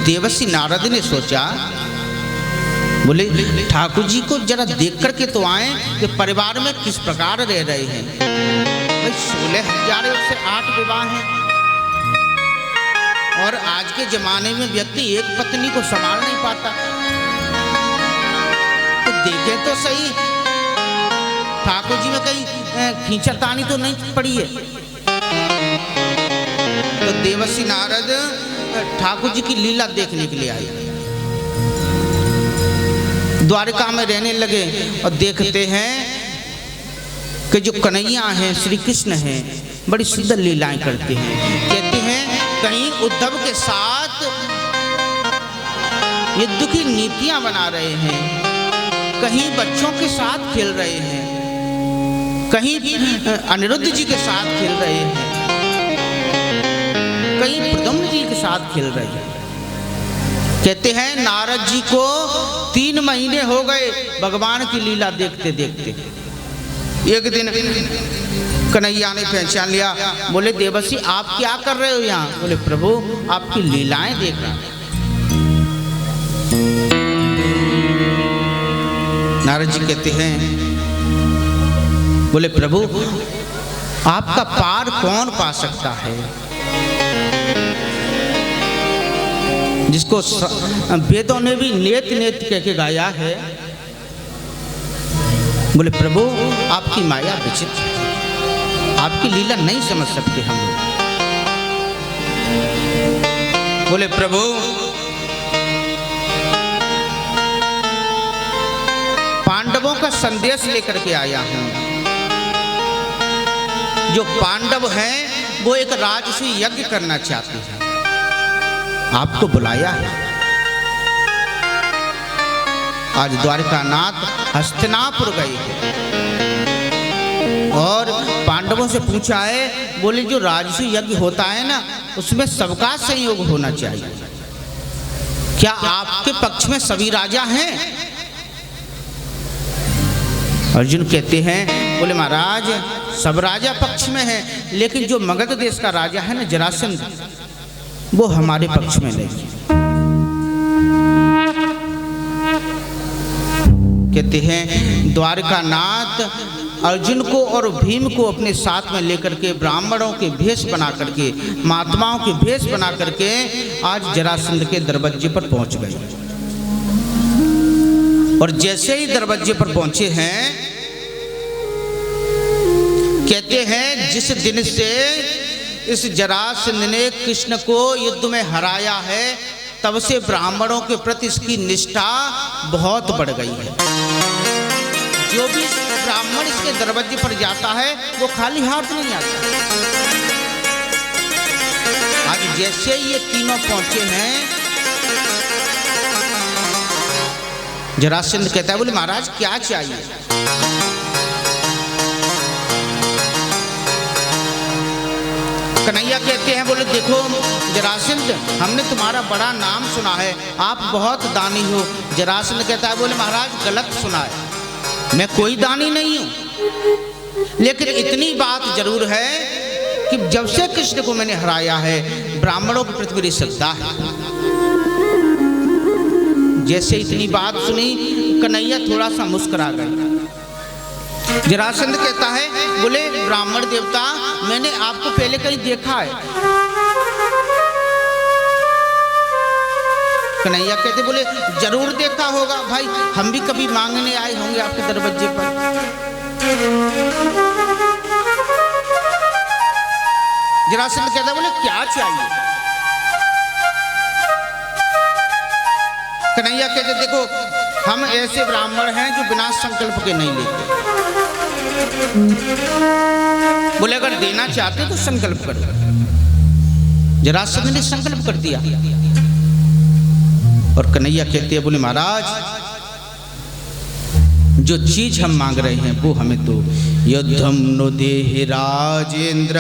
देवर्षि नारद ने सोचा, बोले ठाकुर जी को जरा देख करके तो आए कि परिवार में किस प्रकार रह रहे हैं। भाई 16,000 से 8 विवाह हैं और आज के जमाने में व्यक्ति एक पत्नी को संभाल नहीं पाता। तो देखे तो सही ठाकुर जी में कहीं खींचातानी तो नहीं पड़ी है। तो देवर्षि नारद ठाकुर जी की लीला देखने के लिए आए, द्वारिका में रहने लगे और देखते हैं कि जो कन्हैया हैं श्री कृष्ण हैं बड़ी सुंदर लीलाएं करते हैं। कहते हैं कहीं उद्धव के साथ युद्ध की नीतियां बना रहे हैं, कहीं बच्चों के साथ खेल रहे हैं, कहीं अनिरुद्ध जी के साथ खेल रहे हैं, कहीं प्रद्युम्न जी के साथ खेल रहे हैं। कहते हैं नारद जी को 3 महीने हो गए भगवान की लीला देखते देखते। एक दिन कन्हैया ने पहचान लिया, बोले देवर्षि आप क्या कर रहे हो यहाँ? बोले प्रभु आपकी लीलाएं देख रहा हूं। नारद जी कहते हैं, बोले प्रभु आपका पार कौन पा सकता है, जिसको वेदों ने भी नेत नेत कह के गाया है। बोले प्रभु आपकी माया विचित्र है, आपकी लीला नहीं समझ सकते हम लोग। बोले प्रभु पांडवों का संदेश लेकर के आया हूं। जो पांडव हैं वो एक राजसी यज्ञ करना चाहते हैं, आपको बुलाया है। आज द्वारिकानाथ हस्तिनापुर गए और पांडवों से पूछा है, बोले जो राजसी यज्ञ होता है ना उसमें सबका संयोग होना चाहिए, क्या आपके पक्ष में सभी राजा हैं? अर्जुन कहते हैं, बोले महाराज सब राजा पक्ष में हैं, लेकिन जो मगध देश का राजा है ना जरासंध वो हमारे पक्ष में नहीं। कहते हैं द्वारिकानाथ अर्जुन को और भीम को अपने साथ में लेकर के ब्राह्मणों के भेष बना करके, महात्माओं के भेष बना करके आज जरासंध के दरवाजे पर पहुंच गए। और जैसे ही दरवाजे पर पहुंचे हैं, कहते हैं जिस दिन से इस जरासंध ने कृष्ण को युद्ध में हराया है तब से ब्राह्मणों के प्रति इसकी निष्ठा बहुत बढ़ गई है। जो भी ब्राह्मण इसके दरवाजे पर जाता है वो खाली हाथ नहीं आता। आज जैसे ये तीनों पहुंचे हैं, जरासंध कहता है, बोले महाराज क्या चाहिए? कन्हैया कहते हैं, बोले देखो जरासंध हमने तुम्हारा बड़ा नाम सुना है, आप बहुत दानी हो। जरासंध कहता है, बोले महाराज गलत सुना है, मैं कोई दानी नहीं हूं, लेकिन इतनी बात जरूर है कि जब से कृष्ण को मैंने हराया है ब्राह्मणों की प्रति मेरी श्रद्धा है। जैसे इतनी बात सुनी कन्हैया थोड़ा सा मुस्कुरा गए। जरासंध कहता है, बोले ब्राह्मण देवता मैंने आपको पहले कहीं देखा है। कन्हैया कहते, बोले जरूर देखा होगा भाई, हम भी कभी मांगने आए होंगे आपके दरवाजे पर। जरासंध कहता है, बोले क्या चाहिए? कन्हैया कहते, देखो हम ऐसे ब्राह्मण हैं जो बिना संकल्प के नहीं लेते। बोले अगर देना चाहते तो संकल्प करो। जरासंध ने संकल्प कर दिया। और कन्हैया कहते हैं, बोले महाराज जो चीज हम मांग रहे हैं वो हमें दो। युद्धम नो देहि राजेंद्र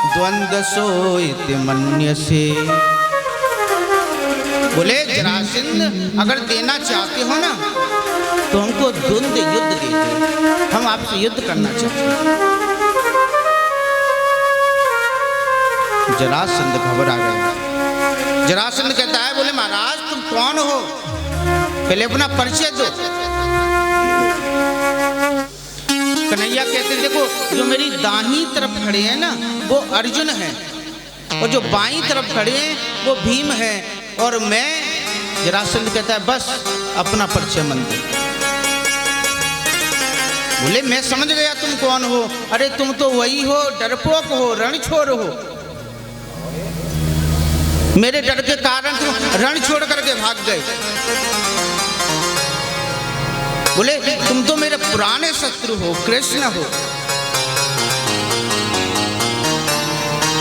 द्वंद्व सोइति मन्यसे। बोले जरासंध अगर देना चाहते हो ना तो हमको द्वंद्व युद्ध दे दो, हम आपसे युद्ध करना चाहते हैं। जरासंध घबरा गया, जरासंध कहता है, बोले महाराज तुम कौन हो, पहले अपना परिचय दो। कन्हैया कहते हैं, देखो जो मेरी दाहिनी तरफ खड़े हैं ना वो अर्जुन है, और जो बाईं तरफ खड़े हैं वो भीम है, और मैं। जरासंध कहता है, बस अपना परिचय मन दो। बोले मैं समझ गया तुम कौन हो, अरे तुम तो वही हो, डरपोक हो, रणछोड़ हो। मेरे डर के कारण तुम रण छोड़ करके भाग गए। बोले तुम तो मेरे पुराने शत्रु हो, कृष्ण हो।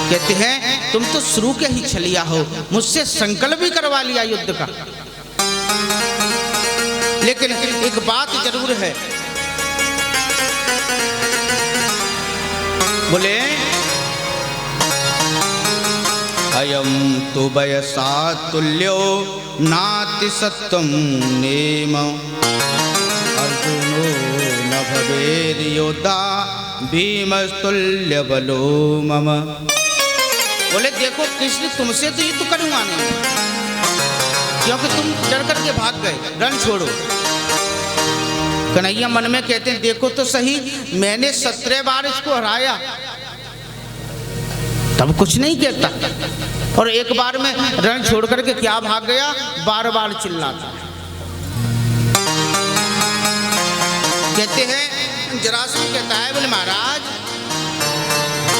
कहते हैं तुम तो शुरू के ही छलिया हो, मुझसे संकल्प भी करवा लिया युद्ध का। लेकिन एक बात जरूर है, बोले अयम तो वयसा तुल्यो नाति सत्वम नेम, अर्जुनो न भवेद योद्धा भीमस्तुल्य बलो मम। बोले देखो कृष्ण तुमसे तो युद्ध करूंगा नहीं, क्योंकि तुम डर करके भाग गए, रण छोड़ो। कन्हैया मन में कहते हैं, देखो तो सही, मैंने 17 बार इसको हराया, तब कुछ नहीं कहता, और एक बार में रण छोड़ करके क्या भाग गया, बार बार चिल्लाता। कहते हैं जरासंध कहता है, बोले महाराज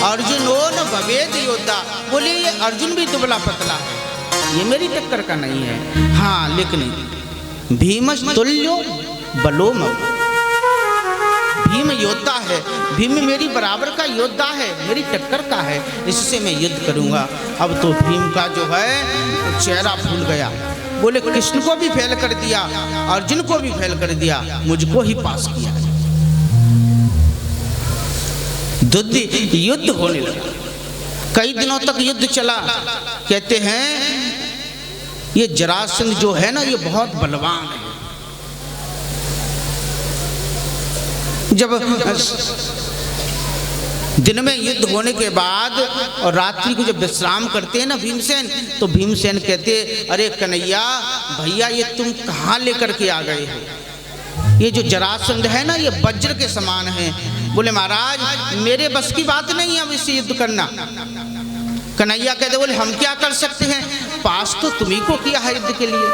अर्जुनो न भवेद योद्धा। बोले ये अर्जुन भी दुबला पतला है, ये मेरी टक्कर का नहीं है। हाँ लेकिन भीमस्तुल्यो बलो मम, भीम योद्धा है, भीम मेरी बराबर का योद्धा है, मेरी टक्कर का है, इससे मैं युद्ध करूंगा। अब तो भीम का जो है चेहरा फूल गया। बोले कृष्ण को भी फेल कर दिया, अर्जुन को भी फेल कर दिया, मुझको ही पास किया। युद्ध होने लगा, कई दिनों तक युद्ध चला। कहते हैं ये जरासंध जो है ना ये बहुत बलवान है। जब दिन में युद्ध होने के बाद और रात्रि को जब विश्राम करते हैं ना भीमसेन, तो भीमसेन कहते, अरे कन्हैया भैया ये तुम कहाँ लेकर के आ गए हो, ये जो जरासंध है ना ये वज्र के समान है। बोले महाराज मेरे बस की बात नहीं है अब इससे युद्ध करना। कन्हैया कहते, बोले हम क्या कर सकते हैं, पास तो तुम्ही को किया है युद्ध के लिए।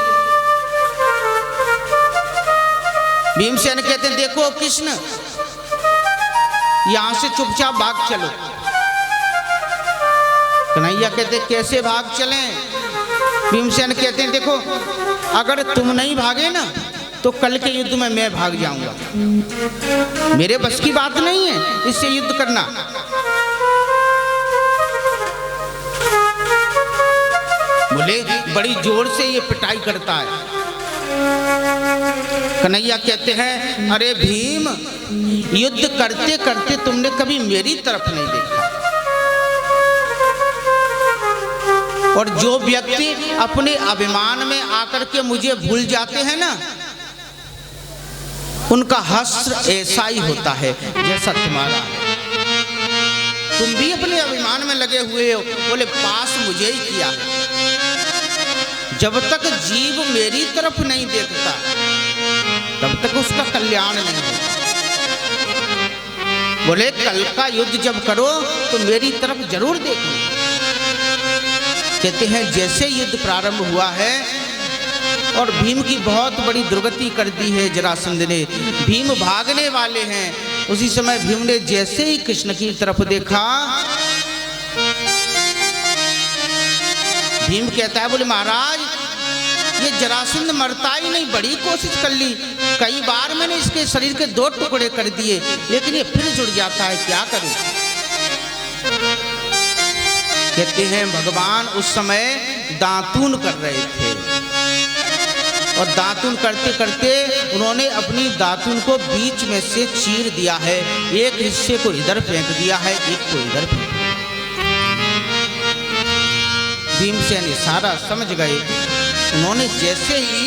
भीमसेन कहते, देखो कृष्ण यहां से चुपचाप भाग चलो। कन्हैया कहते, कैसे भाग चलें? भीमसेन कहते हैं, देखो अगर तुम नहीं भागे ना तो कल के युद्ध में मैं भाग जाऊंगा, मेरे बस की बात नहीं है इससे युद्ध करना। बोले बड़ी जोर से ये पिटाई करता है। कन्हैया कहते हैं, अरे भीम युद्ध करते करते तुमने कभी मेरी तरफ नहीं देखा, और जो व्यक्ति अपने अभिमान में आकर के मुझे भूल जाते हैं ना उनका हश्र ऐसा ही होता है जैसा तुम्हारा। तुम भी अपने अभिमान में लगे हुए हो, बोले पास मुझे ही किया है। जब तक जीव मेरी तरफ नहीं देखता तब तक उसका कल्याण नहीं होता। बोले कल का युद्ध जब करो तो मेरी तरफ जरूर देखो। कहते हैं जैसे युद्ध प्रारंभ हुआ है और भीम की बहुत बड़ी दुर्गति कर दी है जरासंध ने, भीम भागने वाले हैं, उसी समय भीम ने जैसे ही कृष्ण की तरफ देखा, भीम कहता है, बोले महाराज ये जरासंध मरता ही नहीं, बड़ी कोशिश कर ली, कई बार मैंने इसके शरीर के 2 टुकड़े कर दिए लेकिन ये फिर जुड़ जाता है, क्या करूं। कहते हैं भगवान उस समय दातून कर रहे थे और दातून करते करते उन्होंने अपनी दातून को बीच में से चीर दिया है, एक हिस्से को इधर फेंक दिया है, एक को इधर फेंक दिया। भीमसेन इशारा समझ गए, उन्होंने जैसे ही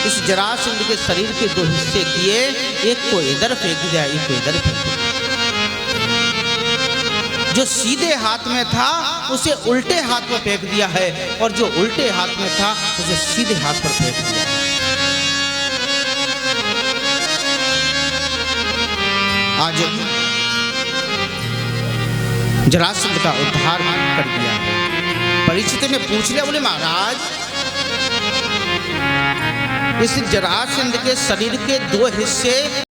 इस जरासंध के शरीर के 2 हिस्से किए, एक को इधर फेंक दिया, एक को इधर फेंक दिया। जो सीधे हाथ में था उसे उल्टे हाथ में फेंक दिया है, और जो उल्टे हाथ में था उसे सीधे हाथ पर फेंक दिया है। आज जरासंध का उद्धार कर दिया है। परीक्षित ने पूछ लिया, बोले महाराज इस जरासंध के शरीर के 2 हिस्से